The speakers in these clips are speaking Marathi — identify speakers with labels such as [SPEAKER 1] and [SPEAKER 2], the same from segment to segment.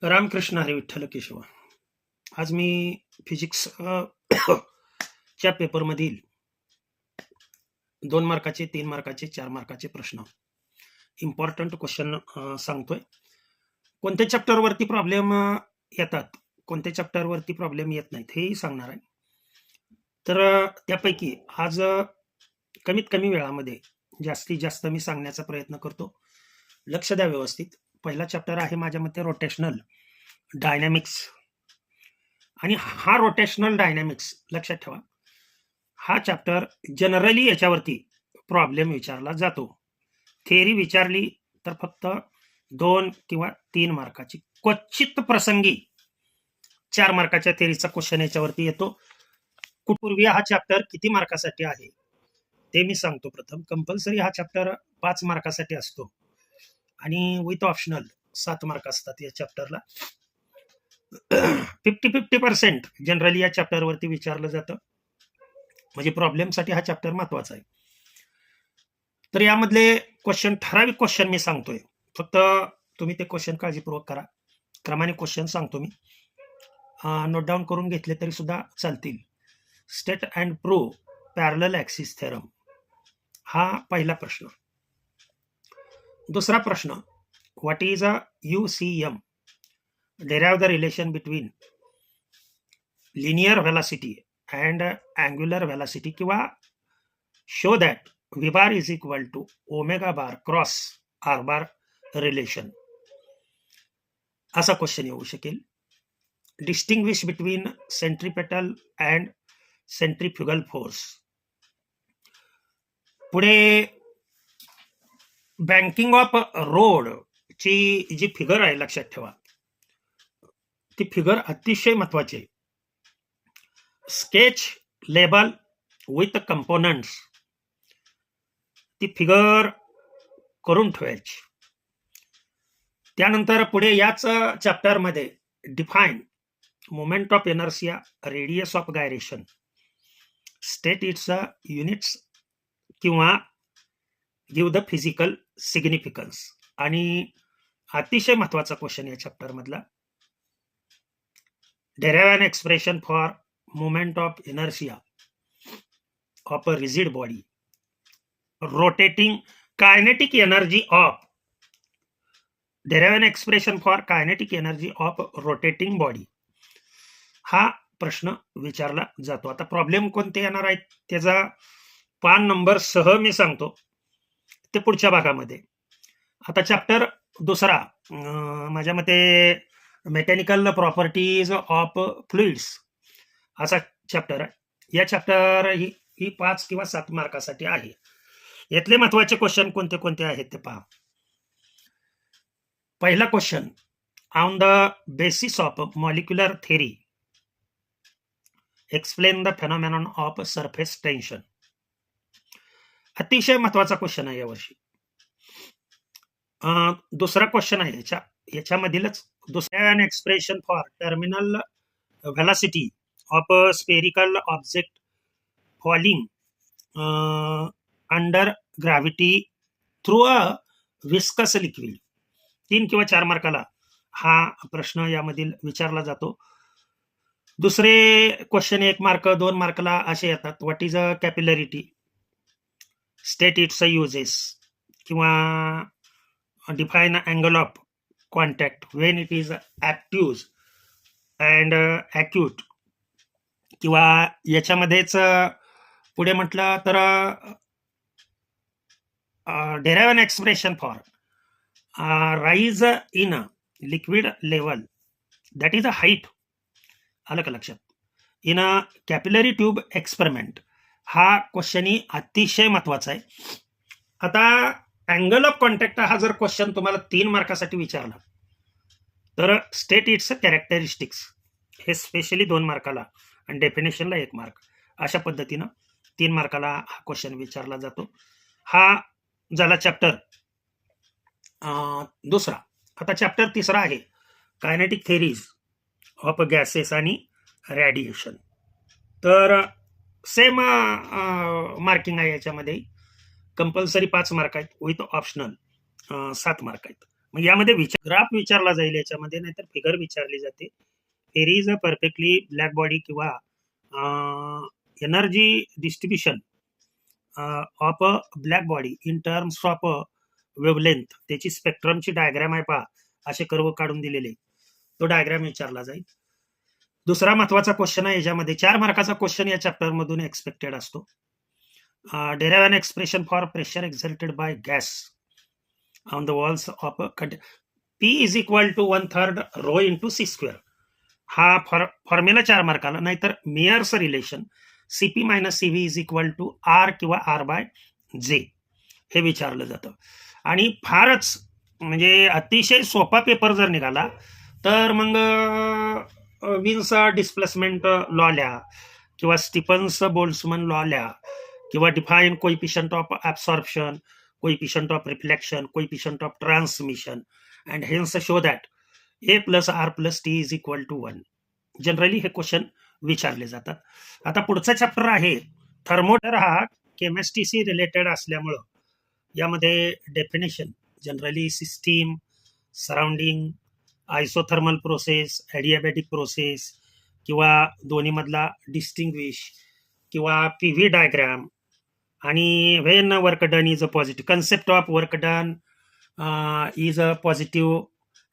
[SPEAKER 1] रामकृष्ण हरी विठ्ठल केशव. आज मी फिजिक्स च्या पेपरमधील 2 मार्काचे, 3 मार्काचे, 4 मार्काचे प्रश्न, इम्पॉर्टंट क्वेश्चन सांगतोय. कोणत्या चॅप्टरवरती प्रॉब्लेम येतात, कोणत्या चॅप्टरवरती प्रॉब्लेम येत नाहीत हेही सांगणार आहे. तर त्यापैकी आज कमीत कमी वेळामध्ये जास्तीत जास्त मी सांगण्याचा प्रयत्न करतो. लक्ष द्या व्यवस्थित. पहिला चॅप्टर आहे माझ्या मते रोटेशनल डायनॅमिक्स. आणि हा रोटेशनल डायनॅमिक्स लक्षात ठेवा, हा चॅप्टर जनरली याच्यावरती प्रॉब्लेम विचारला जातो. थेअरी विचारली तर फक्त 2 किंवा 3 मार्काची, क्वचित प्रसंगी 4 मार्काच्या थेअरीचा क्वेश्चन याच्यावरती येतो. पूर्वी हा चॅप्टर किती मार्कासाठी आहे ते मी सांगतो. प्रथम कंपल्सरी हा चॅप्टर 5 मार्कासाठी असतो आणि विथ ऑप्शनल 7 मार्क असतात या चॅप्टरला. 50-50% जनरली या चॅप्टरवरती विचारलं जातं, म्हणजे प्रॉब्लेमसाठी हा चॅप्टर महत्वाचा आहे. तर यामधले क्वेश्चन, ठराविक क्वेश्चन मी सांगतोय, फक्त तुम्ही ते क्वेश्चन काळजीपूर्वक करा. क्रमाने क्वेश्चन सांगतो मी, नोट डाऊन करून घेतले तरी सुद्धा चालतील. State and prove parallel axis theorem, हा पहिला प्रश्न. दुसरा प्रश्न, what is a UCM? derive the relation between linear velocity and angular velocity, किंवा show that V bar is equal to omega bar cross R bar relation, असा क्वेश्चन येऊ शकेल. Distinguish between centripetal and centrifugal force. पुढे बँकिंग ऑफ रोड ची जी फिगर आहे लक्षात ठेवा, ती फिगर अतिशय महत्वाची. स्केच लेबल विथ कंपोनंट्स, ती फिगर करून ठेवायची. त्यानंतर पुढे याच चॅप्टरमध्ये define moment of inertia, radius of gyration, state its units किंवा गिव्ह द फिजिकल सिग्निफिकन्स. आणि अतिशय महत्वाचा क्वेश्चन या चॅप्टर मधला, derive an expression for moment of inertia of a rigid body, rotating kinetic energy of, derive an expression for kinetic energy of rotating body, हा प्रश्न विचारला जातो. आता प्रॉब्लेम कोणते येणार आहेत त्याचा पान नंबर सह मी सांगतो, ते पुढच्या भागामध्ये. आता चॅप्टर दुसरा माझ्या मते मेकॅनिकल प्रॉपर्टीज ऑफ फ्लुइड्स असा चॅप्टर आहे. या चॅप्टर ही 5 किंवा 7 मार्कासाठी आहे. यातले महत्वाचे क्वेश्चन कोणते कोणते आहेत ते पहा. पहिला question, on the basis of molecular theory explain the phenomenon of surface tension. अतिशय महत्वाचा क्वेश्चन आहे यावर्षी. दुसरा क्वेश्चन आहे याच्यामधीलच दुसऱ्या, an expression for terminal velocity of a spherical object falling under gravity through a viscous liquid. 3 किंवा 4 मार्काला हा प्रश्न यामधील विचारला जातो. दुसरे क्वेश्चन 1 मार्क, 2 मार्कला असे येतात. What is a capillarity, state its uses, किंवा define angle of contact when it is acute and acute, किंवा याच्यामध्येच पुढे म्हटलं तर derive an expression for rise in a liquid level, that is a height, आलं का लक्षात, in a capillary tube experiment. हा क्वेश्चन अतिशय महत्वाचा आहे. आता अँगल ऑफ कॉन्टॅक्ट हा जर क्वेश्चन तुम्हाला 3 मार्कासाठी विचारला तर स्टेट इट्स कॅरेक्टरिस्टिक्स, हे स्पेशली 2 मार्काला आणि डेफिनेशनला 1 मार्क, अशा पद्धतीनं 3 मार्काला हा क्वेश्चन विचारला जातो. हा झाला चॅप्टर दुसरा. आता चॅप्टर तिसरा आहे कायनेटिक थेरीज ऑफ गॅसेस आणि रेडिएशन. तर सेम मार्किंग आहे याच्यामध्ये. कंपल्सरी 5 मार्क आहेत, विथ ऑप्शनल 7 मार्क आहेत, मग यामध्ये ग्राफ विचारला जाईल याच्यामध्ये, नाहीतर फिगर विचारली जाते. There is a perfectly black body किंवा energy distribution of a black body in terms of wavelength, त्याची स्पेक्ट्रमची डायग्राम आहे पहा, असे कर्व काढून दिलेले, तो डायग्राम विचारला जाईल. दुसरा महत्वाचा क्वेश्चन आहे याच्यामध्ये, 4 मार्काचा क्वेश्चन या चॅप्टर मधून एक्सपेक्टेड असतो. Derive an expression for pressure exerted by gas on the walls of a P is equal to 1/3 rho into c square. हा फॉर्म्युला 4 मार्काला, नाहीतर Mayer's relation CP minus CV is equal to R किंवा R/J हे विचारलं जातं. आणि फारच म्हणजे अतिशय सोपा पेपर जर निघाला तर मग विन्स डिस्प्लेसमेंट लॉ लिहा किंवा स्टीफन्स बोल्ट्झमन लॉ लिहा किंवा define coefficient of absorption, coefficient of reflection, coefficient of transmission and hence show that A + R + T is equal to 1. Generally हे क्वेश्चन विचारले जातात. आता पुढचा चॅप्टर आहे थर्मोमीटर. हा केमिस्ट्रीशी रिलेटेड असल्यामुळं यामध्ये definition generally system, surrounding, isothermal process, adiabatic process किंवा दोन्हीमधला डिस्टिंग्विश किंवा PV डायग्राम आणि when work done is a positive, concept of work done is a positive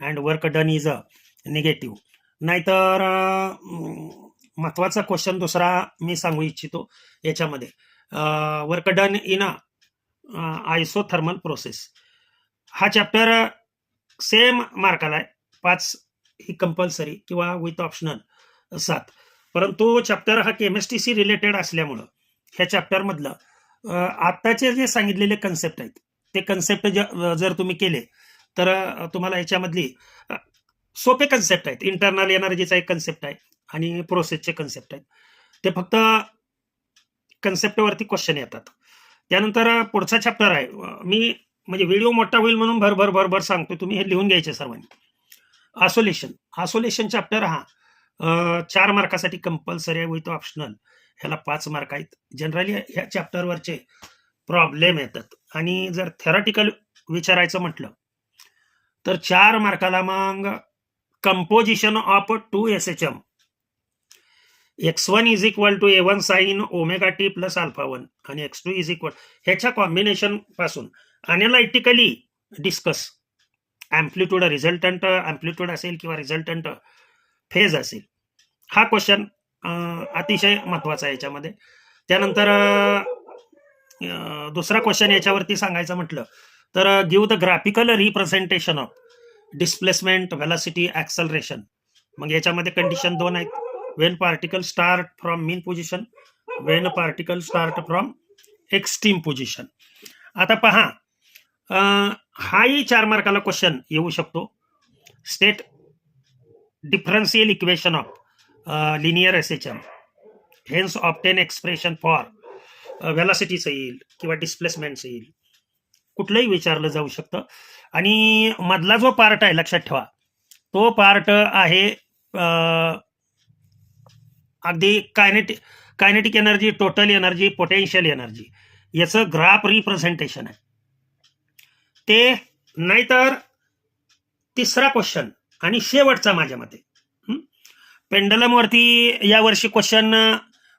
[SPEAKER 1] and work done is a negative. नाहीतर महत्वाचा क्वेश्चन दुसरा मी सांगू इच्छितो याच्यामध्ये, work done in a isothermal process. हा चॅप्टर सेम मार्काला आहे, 5 ही कंपल्सरी किंवा विथ ऑप्शनल 7. परंतु चॅप्टर हा केमिस्ट्रीशी रिलेटेड असल्यामुळं ह्या चॅप्टरमधलं आत्ताचे जे सांगितलेले कन्सेप्ट आहेत ते कन्सेप्ट जर तुम्ही केले तर तुम्हाला याच्यामधली सोपे कन्सेप्ट आहेत. इंटरनल एनर्जीचा एक कन्सेप्ट आहे आणि प्रोसेसचे कन्सेप्ट आहेत, ते फक्त कन्सेप्टवरती क्वेश्चन येतात. त्यानंतर पुढचा चॅप्टर आहे, मी म्हणजे व्हिडिओ मोठा होईल म्हणून भर सांगतो, तुम्ही हे लिहून घ्यायचे सर्वांनी. आसोलेशन चॅप्टर हा 4 मार्कासाठी कंपल्सरी आहे विथ ऑप्शनल, ह्याला 5 मार्क आहेत. जनरली ह्या चॅप्टरवरचे प्रॉब्लेम येतात आणि जर थेरॉटिकल विचारायचं म्हटलं तर 4 मार्काला मग composition of 2 SHM, x1 is equal to A1 sine ω_t plus α1 आणि x2 इज इक्वल, ह्याच्या कॉम्बिनेशन पासून analytically discuss amplitude, resultant amplitude असेल किंवा रिझल्टंट फेज असेल, हा क्वेश्चन अतिशय महत्वाचा आहे याच्यामध्ये. त्यानंतर दुसरा क्वेश्चन याच्यावरती सांगायचं म्हटलं तर give the graphical representation of displacement, velocity, acceleration. मग याच्यामध्ये कंडिशन 2 आहेत, when particle start from mean position, when particle start from extreme position. आता पहा, हाही 4 मार्काला क्वेश्चन येऊ शकतो. State differential equation of linear SHM, hence obtain expression for व्हेलॉसिटीचं येईल किंवा डिस्प्लेसमेंटचं येईल, कुठलंही विचारलं जाऊ शकतं. आणि मधला जो पार्ट आहे लक्षात ठेवा, तो पार्ट आहे अगदी kinetic energy, total energy, potential energy, याचं ग्राफ रिप्रेझेंटेशन आहे ते. नाहीतर तिसरा क्वेश्चन आणि शेवटचा माझ्या मते, पेंडलमवरती यावर्षी क्वेश्चन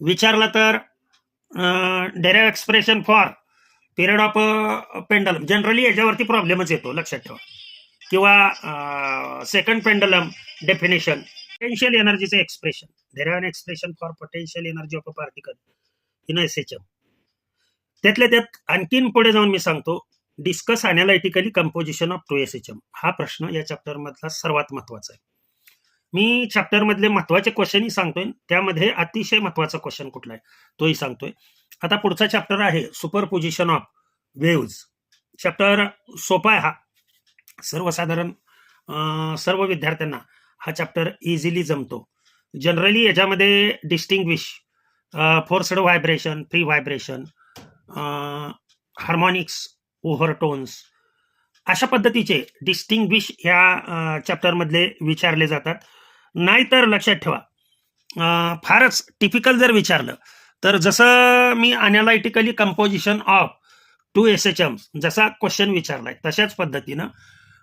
[SPEAKER 1] विचारला तर derive expression for period of pendulum, generally याच्यावरती प्रॉब्लेमच येतो लक्षात ठेवा. किंवा सेकंड पेंडलम डेफिनेशन, पोटेन्शियल एनर्जीचं expression, derive expression for potential energy of a particle in SHM. त्यातल्या त्यात आणखीन पुढे जाऊन मी सांगतो, discuss analytically composition of 2 SHM. हा प्रश्न या चॅप्टर मधला सर्वात महत्वाचा आहे. मी चॅप्टर मधले महत्वाचे क्वेश्चनही सांगतोय, त्यामध्ये अतिशय महत्वाचा क्वेश्चन कुठला आहे तोही सांगतोय. आता पुढचा चॅप्टर आहे सुपरपोजिशन ऑफ वेव्हज. चॅप्टर सोपा आहे, हा सर्वसाधारण सर्व विद्यार्थ्यांना हा चॅप्टर इझिली जमतो. जनरली याच्यामध्ये distinguish forced vibration, free vibration, harmonics, overtones, अशा पद्धतीचे डिस्टिंग्विश ह्या चॅप्टरमधले विचारले जातात. नाहीतर लक्षात ठेवा, फारच टिपिकल जर विचारलं तर जसं मी अनालिटिकली कंपोजिशन ऑफ 2 SHM जसा क्वेश्चन विचारलाय तशाच पद्धतीनं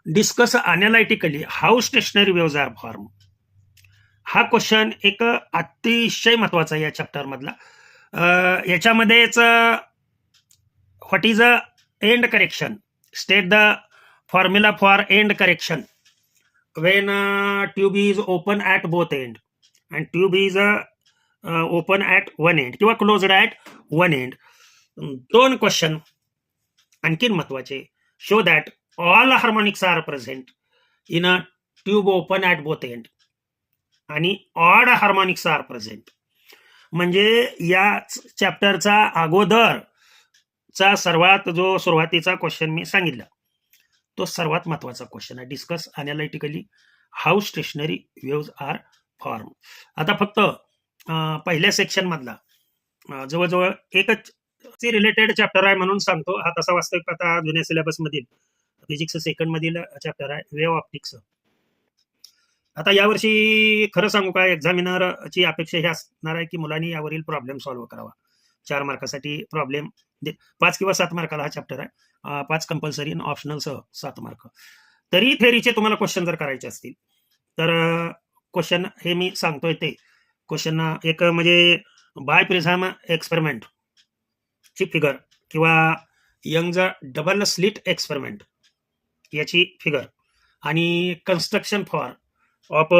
[SPEAKER 1] discuss analytically how stationary waves are form. हा क्वेश्चन एक अतिशय महत्वाचा आहे या चॅप्टर मधला. याच्यामध्येच what is a end correction, state the formula for end correction when tube is open at both end and tube is open at one end किंवा closed at one end. दोन क्वेश्चन आणखीन महत्वाचे. Show that all harmonics are present in a tube open at both end आणि ऑड हार्मोनिक्स आर प्रेझेंट. म्हणजे या चॅप्टरचा अगोदरचा सर्वात जो सुरुवातीचा क्वेश्चन मी सांगितला तो सर्वात महत्वाचा क्वेश्चन आहे. Discuss analytically how stationary waves are form. आता फक्त पहिल्या सेक्शन मधला जवळजवळ एकच रिलेटेड चॅप्टर आहे म्हणून सांगतो. हा तसा वास्तविक आता जुन्या सिलेबस मधील फिजिक्स सेकंड मधील चॅप्टर आहे वेव्ह ऑप्टिक्स. आता यावर्षी खरं सांगू का, एक्झामिनरची अपेक्षा ही असणार आहे की मुलांनी यावरील प्रॉब्लेम सॉल्व्ह करावा. 4 मार्कासाठी प्रॉब्लेम, 5 किंवा 7 मार्काला हा चॅप्टर आहे. 5 कंपल्सरी आणि ऑप्शनल सह 7 मार्क. तरी थेरीचे तुम्हाला क्वेश्चन जर करायचे असतील तर क्वेश्चन हे मी सांगतोय ते क्वेश्चन एक म्हणजे बाय प्रिझम एक्सपेरिमेंट ची फिगर किंवा यंगज डबल स्लिट एक्सपेरिमेंट याची फिगर आणि construction for of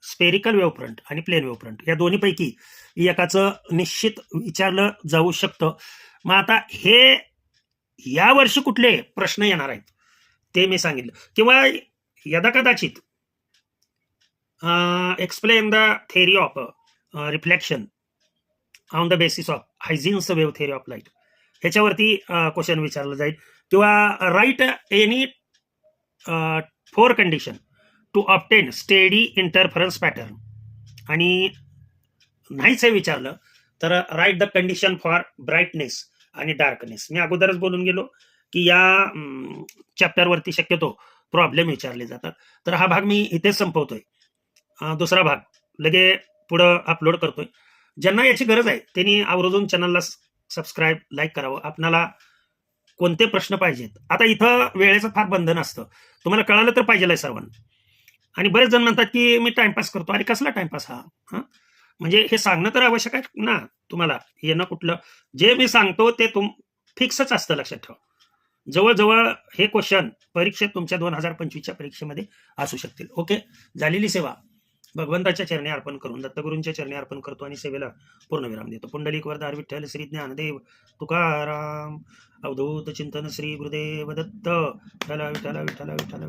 [SPEAKER 1] spherical wave front आणि प्लेन वेव्ह फ्रंट या दोन्हीपैकी एकाचं निश्चित विचारलं जाऊ शकतं. मग आता हे या वर्षी कुठले प्रश्न येणार आहेत ते मी सांगितलं. किंवा यदा कदाचित explain the theory of reflection on the basis of Huygens wave theory of light ह्याच्यावरती क्वेश्चन विचारलं जाईल. किंवा write any 4 condition to obtain steady interference pattern. आणि नाहीच हे विचारलं तर write the condition for brightness आणि डार्कनेस. मी अगोदरच बोलून गेलो की या चॅप्टरवरती शक्यतो प्रॉब्लेम विचारले जातात. तर हा भाग मी इथेच संपवतोय. दुसरा भाग लगे पुढं अपलोड करतोय. ज्यांना याची गरज आहे त्यांनी आवर्जून चॅनलला सबस्क्राईब लाईक करावं. आपल्याला कोणते प्रश्न पाहिजेत. आता इथं वेळेचं फार बंधन असतं, तुम्हाला कळालं तर पाहिजे सर्वांना. आणि बरेच जण म्हणतात की मी टाइमपास करतो. अरे कसला टाइमपास हा? म्हणजे हे सांगणं तर आवश्यक आहे ना तुम्हाला. येणं कुठलं, जे मी सांगतो ते फिक्सच असतं, लक्षात ठेवा. जवळजवळ हे क्वेश्चन परीक्षेत तुमच्या 2025च्या परीक्षेमध्ये असू शकतील. ओके, झालेली सेवा भगवंताच्या चरणी अर्पण करून दत्तगुरूंच्या चरणी अर्पण करतो आणि सेवेला पूर्णविराम देतो. पुंडलिक वरदार विठ्ठल श्री ज्ञानदेव तुकाराम अवधूत चिंतन श्री गुरुदेव दत्त. विठ्ठल विठ्ठल विठ्ठल विठ्ठल.